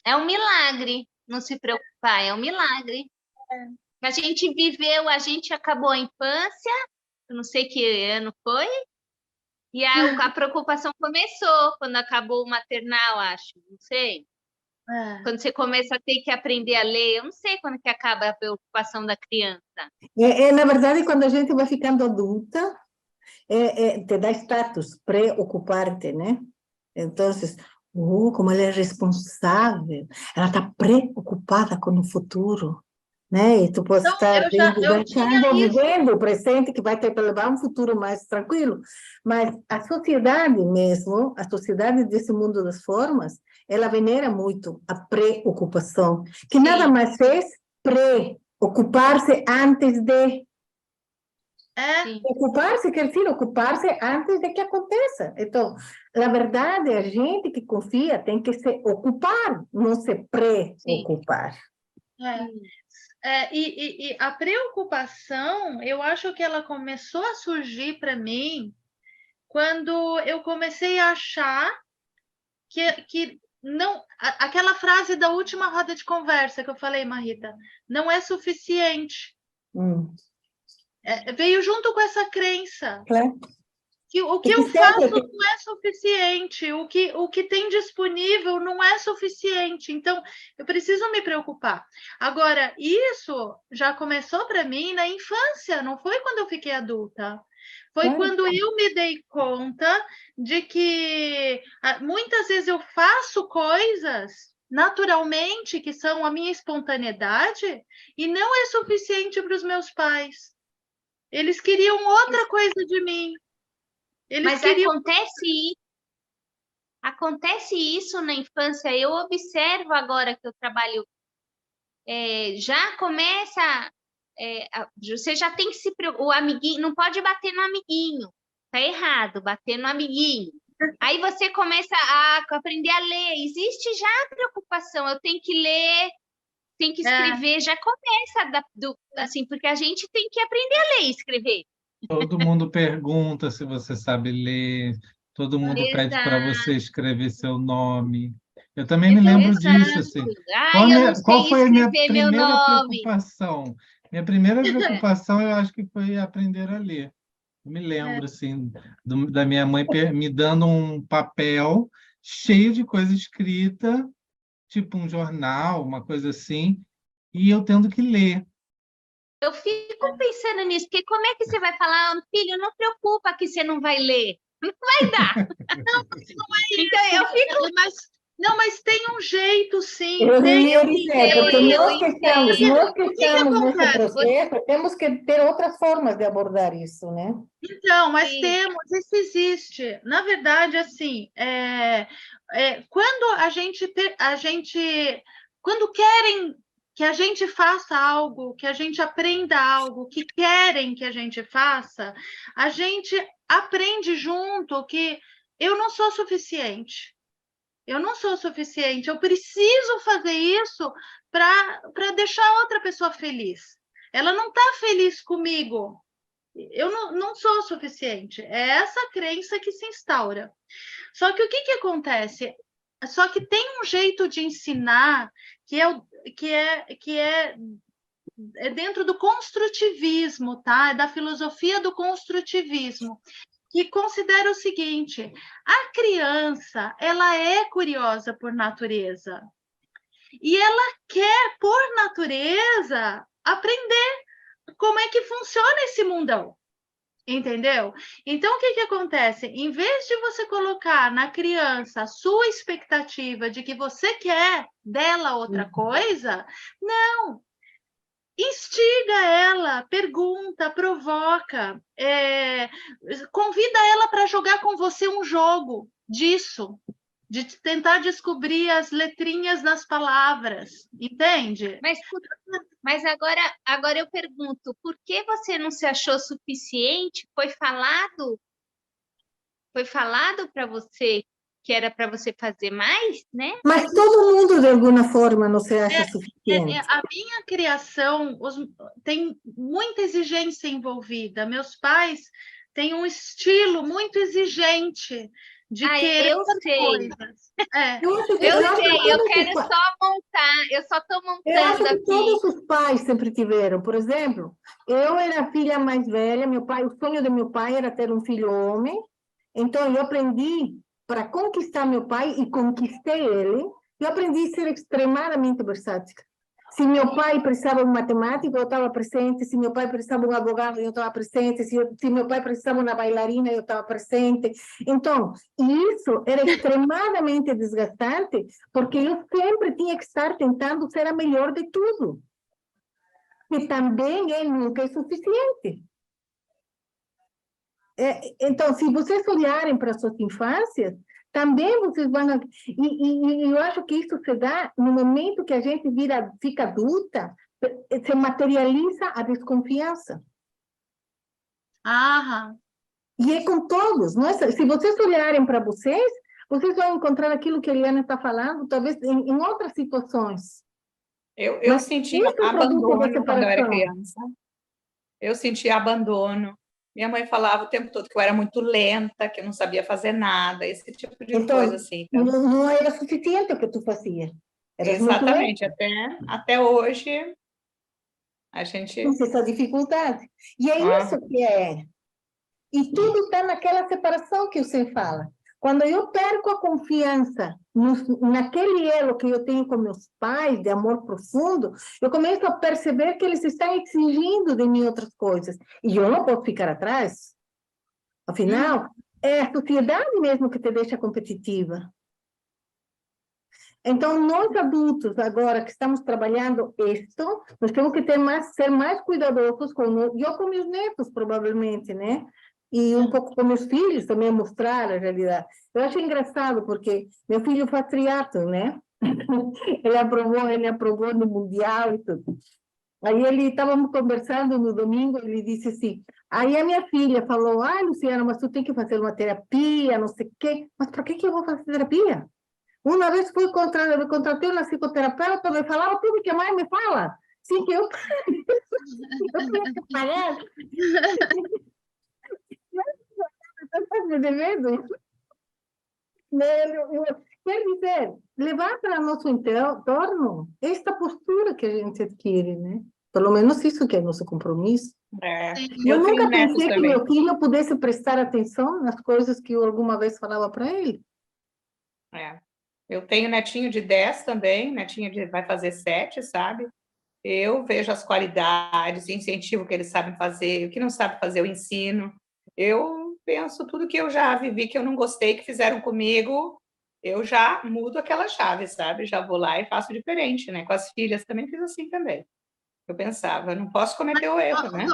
É um milagre não se preocupar, é um milagre. A gente viveu, a gente acabou a infância, eu não sei que ano foi, e a preocupação começou quando acabou o maternal, acho, não sei. Quando você começa a ter que aprender a ler, eu não sei quando que acaba a preocupação da criança. Na verdade, quando a gente vai ficando adulta, te dá status, preocupar-te, né? Então, como ela é responsável, ela está preocupada com o futuro, né? E tu pode Então, estar eu tinha dançando, isso. vivendo o presente, que vai te levar a um futuro mais tranquilo. Mas a sociedade mesmo, a sociedade desse mundo das formas, ela venera muito a preocupação, que nada mais fez preocupar-se antes de... Ocupar-se quer dizer ocupar-se antes de que aconteça. Então, na verdade, a gente que confia tem que se ocupar, não se preocupar. E a preocupação, eu acho que ela começou a surgir para mim quando eu comecei a achar que não, aquela frase da última roda de conversa que eu falei, Marita, não é suficiente. Veio junto com essa crença. Claro. Que o que eu faço não é suficiente, o que tem disponível não é suficiente, então eu preciso me preocupar. Agora, isso já começou para mim na infância, não foi quando eu fiquei adulta. Foi quando eu me dei conta de que muitas vezes eu faço coisas naturalmente, que são a minha espontaneidade, e não é suficiente para os meus pais. Eles queriam outra coisa de mim. Mas acontece isso na infância. Eu observo agora que eu trabalho, já começa, você já tem que se preocupar, o amiguinho, não pode bater no amiguinho, tá errado, bater no amiguinho. Aí você começa a aprender a ler, existe já a preocupação, eu tenho que ler, tenho que escrever, já começa, assim, porque a gente tem que aprender a ler e escrever. Todo mundo pergunta se você sabe ler, todo mundo pede para você escrever seu nome. Eu também me lembro disso, assim. Qual foi a minha primeira preocupação? Minha primeira preocupação, eu acho que foi aprender a ler. Eu me lembro, assim, da minha mãe me dando um papel cheio de coisa escrita, tipo um jornal, uma coisa assim, e eu tendo que ler. Eu fico pensando nisso, porque como é que você vai falar, filho, não preocupa que você não vai ler, não vai dar. Não é isso. Então, eu fico... Mas tem um jeito, sim. Porque nós que estamos nesse processo, temos que ter outras formas de abordar isso, né? Então, mas isso existe. Na verdade, assim, quando quando querem que a gente faça algo, que a gente aprenda algo, que querem que a gente faça, a gente aprende junto que eu não sou suficiente. Eu não sou suficiente, eu preciso fazer isso para deixar outra pessoa feliz. Ela não está feliz comigo. Eu não sou suficiente. É essa crença que se instaura. Só que o que acontece? Só que tem um jeito de ensinar que é dentro do construtivismo, tá? É da filosofia do construtivismo, que considera o seguinte: a criança, ela é curiosa por natureza e ela quer, por natureza, aprender como é que funciona esse mundão. Entendeu? Então, o que acontece? Em vez de você colocar na criança a sua expectativa de que você quer dela outra coisa, não. Instiga ela, pergunta, provoca, convida ela para jogar com você um jogo disso, de tentar descobrir as letrinhas nas palavras, entende? Mas agora eu pergunto, por que você não se achou suficiente? Foi falado para você que era para você fazer mais, né? Mas todo mundo, de alguma forma, não se acha suficiente. A minha criação tem muita exigência envolvida. Meus pais têm um estilo muito exigente de querer eu sei. coisas. Eu sei, eu quero só montar, eu só estou montando aqui. Todos os pais sempre tiveram. Por exemplo, eu era a filha mais velha, meu pai, o sonho do meu pai era ter um filho homem, então eu aprendi para conquistar meu pai e conquistei ele, eu aprendi a ser extremamente versátil. Se meu pai precisava de um matemático, eu estava presente. Se meu pai precisava de um advogado, eu estava presente. Se meu pai precisava de uma bailarina, eu estava presente. Então, isso era extremamente desgastante, porque eu sempre tinha que estar tentando ser a melhor de tudo. E também nunca é suficiente. Então, se vocês olharem para suas infâncias, também vocês vão... E eu acho que isso se dá no momento que a gente fica adulta, se materializa a desconfiança. E é com todos. Não é? Se vocês olharem para vocês vão encontrar aquilo que a Eliana está falando, talvez em outras situações. Eu senti abandono quando eu era criança. Eu senti abandono. Minha mãe falava o tempo todo que eu era muito lenta, que eu não sabia fazer nada, esse tipo de coisa assim. Então, não era suficiente o que tu fazia. Exatamente, até hoje a gente... essa dificuldade. E é isso que é. E tudo está naquela separação que você fala. Quando eu perco a confiança naquele elo que eu tenho com meus pais, de amor profundo, eu começo a perceber que eles estão exigindo de mim outras coisas. E eu não posso ficar atrás. Afinal, é a sociedade mesmo que te deixa competitiva. Então, nós adultos, agora que estamos trabalhando isto, nós temos que ser mais cuidadosos com meus netos, provavelmente, né? E um pouco com meus filhos também, mostrar a realidade. Eu acho engraçado, porque meu filho faz triatlo, né? Ele aprovou no Mundial e tudo. Aí estávamos conversando no domingo, ele disse assim, aí a minha filha falou, Luciana, mas tu tem que fazer uma terapia, não sei o quê. Mas para que eu vou fazer terapia? Uma vez contratei uma psicoterapeuta, me falava tudo que a mãe me fala. Sim, que eu tinha que pagar. Estás me devendo? Quer dizer, levar para nosso entorno esta postura que a gente adquire, né? Pelo menos isso que é nosso compromisso. Eu nunca pensei que meu filho pudesse prestar atenção nas coisas que eu alguma vez falava para ele. Eu tenho netinho de 10 também, vai fazer 7, sabe? Eu vejo as qualidades, incentivo o que eles sabem fazer, o que não sabe fazer eu ensino. Eu penso tudo que eu já vivi, que eu não gostei, que fizeram comigo, eu já mudo aquela chave, sabe? Já vou lá e faço diferente, né? Com as filhas também fiz assim também. Eu pensava, não posso cometer o erro, né?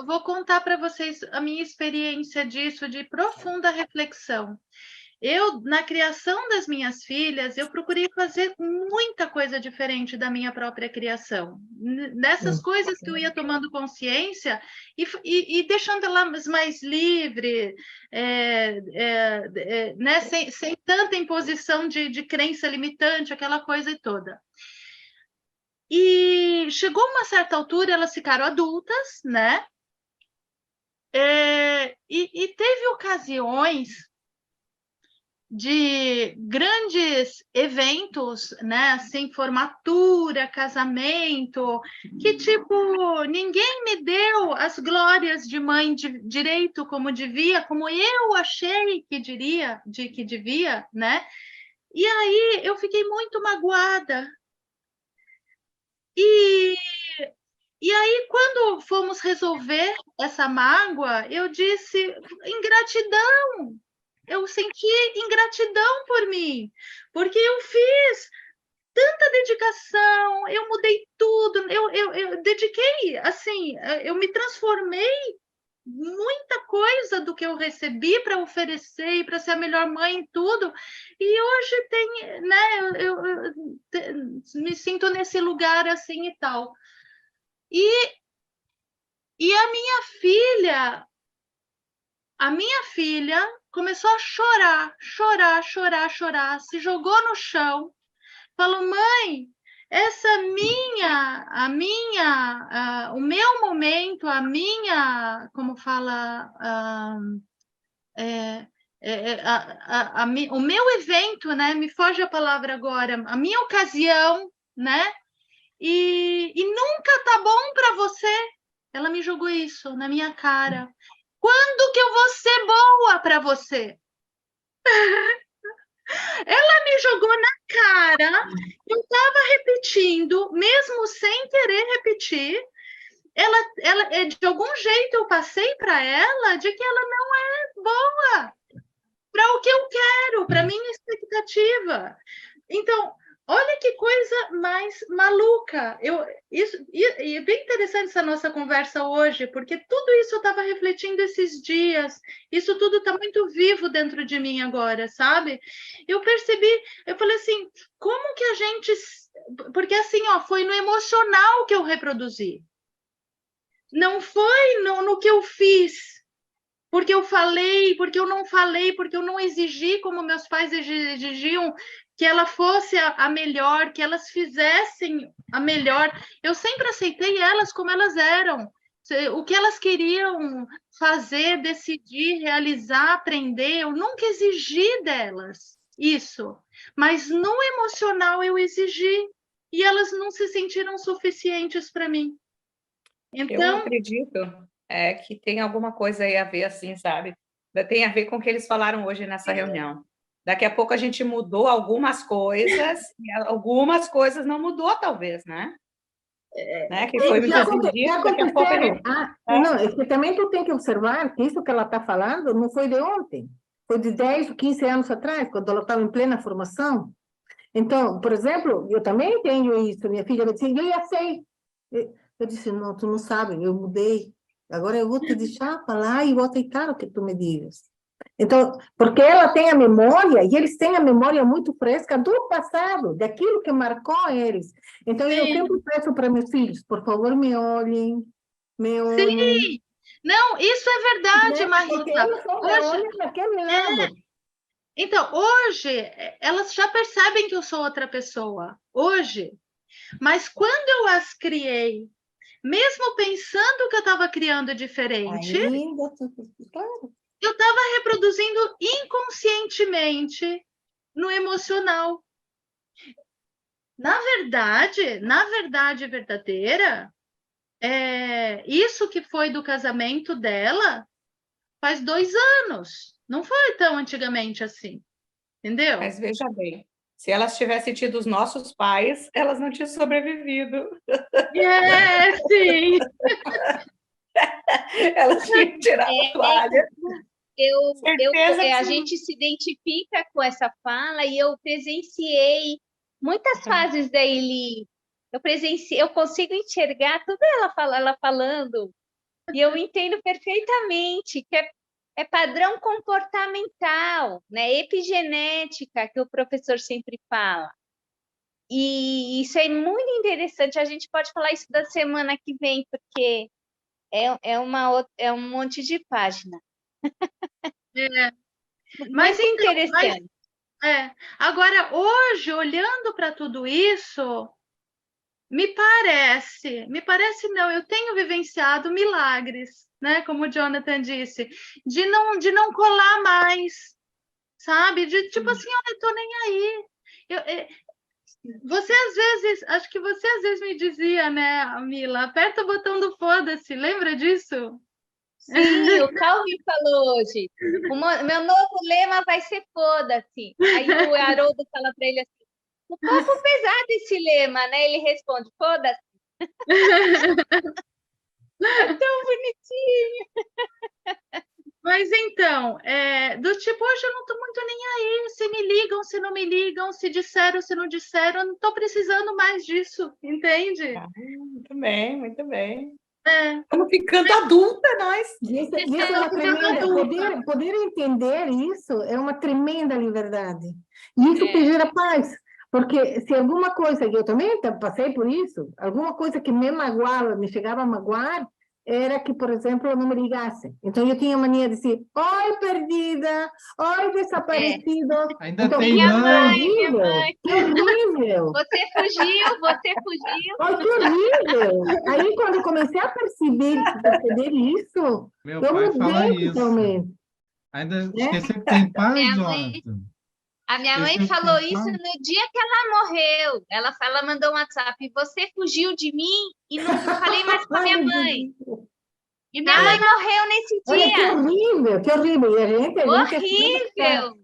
Vou contar para vocês a minha experiência disso, de profunda reflexão. Eu, na criação das minhas filhas, eu procurei fazer muita coisa diferente da minha própria criação. Nessas coisas que eu ia tomando consciência e deixando elas mais livres, né? sem tanta imposição de crença limitante, aquela coisa toda. E chegou uma certa altura, elas ficaram adultas, né? E teve ocasiões de grandes eventos, né, assim, formatura, casamento, que, tipo, ninguém me deu as glórias de mãe direito como devia, como eu achei que devia, né? E aí eu fiquei muito magoada. E aí, quando fomos resolver essa mágoa, eu disse, ingratidão. Eu senti ingratidão por mim, porque eu fiz tanta dedicação, eu mudei tudo, eu dediquei, assim, eu me transformei muita coisa do que eu recebi para oferecer e para ser a melhor mãe em tudo, e hoje tem, né, eu me sinto nesse lugar assim e tal. E a minha filha começou a chorar, se jogou no chão, falou, mãe, o meu momento, como fala, o meu evento, né? Me foge a palavra agora, a minha ocasião, né? E nunca tá bom para você. Ela me jogou isso na minha cara. Quando que eu vou ser boa para você? Ela me jogou na cara. Eu estava repetindo, mesmo sem querer repetir. De algum jeito eu passei para ela de que ela não é boa para o que eu quero, para minha expectativa. Então, olha que coisa mais maluca. E é bem interessante essa nossa conversa hoje, porque tudo isso eu estava refletindo esses dias. Isso tudo está muito vivo dentro de mim agora, sabe? Eu percebi, eu falei assim, como que a gente... Porque assim, ó, foi no emocional que eu reproduzi. Não foi no que eu fiz, porque eu falei, porque eu não falei, porque eu não exigi como meus pais exigiam que ela fosse a melhor, que elas fizessem a melhor. Eu sempre aceitei elas como elas eram. O que elas queriam fazer, decidir, realizar, aprender, eu nunca exigi delas isso. Mas no emocional eu exigi e elas não se sentiram suficientes para mim. Então, eu acredito que tem alguma coisa aí a ver, assim, sabe? Tem a ver com o que eles falaram hoje nessa reunião. Daqui a pouco a gente mudou algumas coisas, e algumas coisas não mudou, talvez, né? Que foi muitas vezes, daqui a pouco a gente... Não, é que também tu tem que observar que isso que ela está falando não foi de ontem, foi de 10 ou 15 anos atrás, quando ela estava em plena formação. Então, por exemplo, eu também tenho isso, minha filha me disse, eu já sei. Eu disse, não, tu não sabe, eu mudei. Agora eu vou te deixar falar e vou aceitar o que tu me digas. Então, porque ela tem a memória, e eles têm a memória muito fresca do passado, daquilo que marcou eles. Então, eu sempre peço para meus filhos, por favor, me olhem, me olhem. Sim! Não, isso é verdade, Marita. Porque eles só me olham naquele lado. Então, hoje, elas já percebem que eu sou outra pessoa. Hoje. Mas quando eu as criei, mesmo pensando que eu estava criando diferente, eu estava reproduzindo inconscientemente no emocional. Na verdade verdadeira, isso que foi do casamento dela faz 2 anos. Não foi tão antigamente assim, entendeu? Mas veja bem, se elas tivessem tido os nossos pais, elas não tinham sobrevivido. Sim! Elas tinham tirado a toalha. A gente se identifica com essa fala e eu presenciei muitas fases da Eli. Eu consigo enxergar tudo ela falando e eu entendo perfeitamente que é padrão comportamental, né? Epigenética, que o professor sempre fala. E isso é muito interessante. A gente pode falar isso da semana que vem, porque é um monte de página. Mas muito interessante. Agora, hoje, olhando para tudo isso, me parece não, eu tenho vivenciado milagres, né? Como o Jonathan disse, de não colar mais, sabe? De tipo assim, eu não tô nem aí. Você às vezes, acho que você às vezes me dizia, né, Mila, aperta o botão do foda-se, lembra disso? Sim, o Calvin falou hoje, meu novo lema vai ser foda-se. Aí o Haroldo fala para ele assim, um pouco pesado esse lema, né? Ele responde, foda-se. É tão bonitinho. Mas então, do tipo, hoje eu não estou muito nem aí, se me ligam, se não me ligam, se disseram, se não disseram, eu não estou precisando mais disso, entende? Muito bem, muito bem. Estamos ficando adulta, nós. Isso é uma tremenda... Poder entender isso é uma tremenda liberdade. E isso te gera paz. Porque se alguma coisa, eu também passei por isso, alguma coisa que me magoava, me chegava a magoar, era que, por exemplo, eu não me ligasse. Então, eu tinha mania de dizer, oi, perdida, oi, desaparecido. Ainda então, tem minha mãe. mãe. Que horrível. Você fugiu. Ai, que horrível. Aí, quando eu comecei a perceber isso, Meu pai fala isso. totalmente. Ainda esqueceu que tem pai, Minha mãe- Jonathan? A minha mãe Esqueceu que falou tem isso pai? no dia que ela morreu. Ela mandou um WhatsApp, você fugiu de mim e não falei mais com a minha Ai, mãe. Deus. E minha mãe morreu nesse Olha, que dia. horrível, que horrível. E a gente Horrível.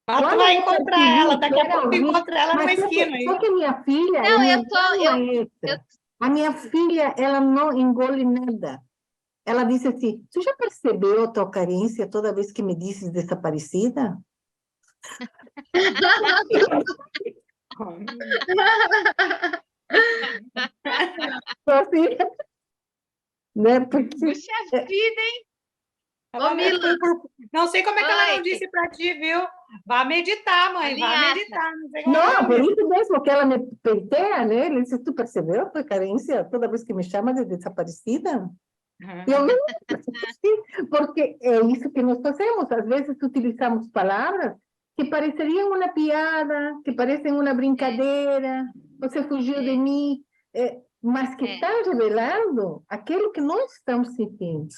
Mas tu Quando vai eu encontrar percebi ela, que daqui a era pouco tu horrível, encontra ela numa mas esquina aí. só que minha filha Não, é eu tô. extra. A minha filha, ela não engole nada. Ela disse assim, tu já percebeu a tua carência toda vez que me dizes desaparecida? Assim, né? Porque Puxa vida, hein? Ela Ô, Mila. Não sei como é que ela não Oi. disse para ti, viu? Vá meditar, mãe, vá Linhaça. meditar. Não sei como é que não, ela por disse. isso mesmo que ela me penteia, né? Ele disse, tu percebeu a tua carência toda vez que me chama de desaparecida? Eu não, porque é isso que nós fazemos. Às vezes utilizamos palavras que pareceriam uma piada, que parecem uma brincadeira. Você fugiu de mim, mas que estão revelando aquilo que nós estamos sentindo.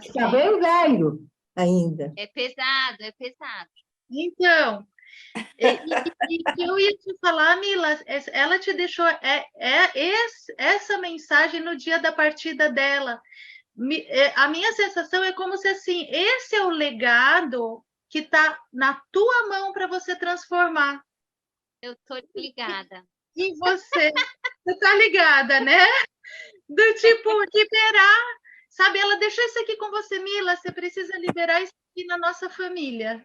Está bem velho ainda. É pesado, é pesado. Então, e que eu ia te falar, Mila, ela te deixou essa mensagem no dia da partida dela. A minha sensação é como se assim, esse é o legado que está na tua mão para você transformar. Eu tô ligada. E você tá ligada, né? Do tipo, liberar, sabe? Ela deixou isso aqui com você, Mila, você precisa liberar isso aqui na nossa família.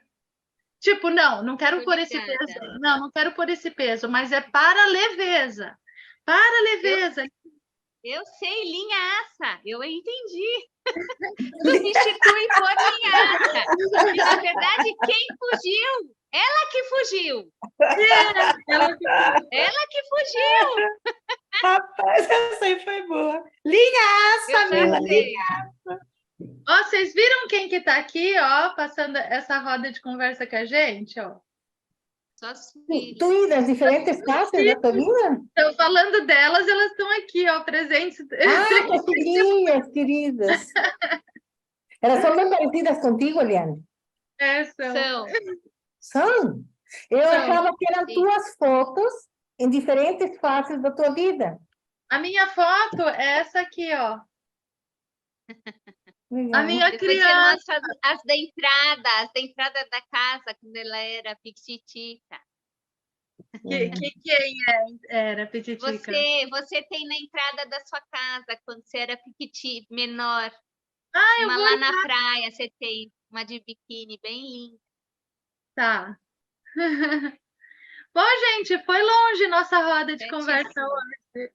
Tipo, não quero pôr esse peso, não quero pôr esse peso, mas é para leveza. Para leveza. Eu sei, linhaça, eu entendi. Substitui por linhaça. E, na verdade, quem fugiu? Ela que fugiu. Ela que fugiu. Rapaz, essa aí foi boa. Linhaça, Mila, sei. linhaça. Ó, vocês viram quem que tá aqui, ó, passando essa roda de conversa com a gente, ó? Suas filhas. Tu e das diferentes fases da tua vida? Estou falando delas, elas estão aqui, ó, presentes. Ah, tuas filhinhas, queridas. Elas são bem parecidas contigo, Eliane? São. São? Eu achava que eram Sim. tuas fotos em diferentes fases da tua vida. A minha foto é essa aqui, ó. Legal. A minha Depois você criança. mostra as da entrada da casa, quando ela era piquitita. Quem era Pititica? Você tem na entrada da sua casa, quando você era piquitita, menor. Eu Uma vou lá na praia, você tem uma de biquíni bem linda. Tá. Bom, gente, foi longe nossa roda de Certíssimo. conversa hoje.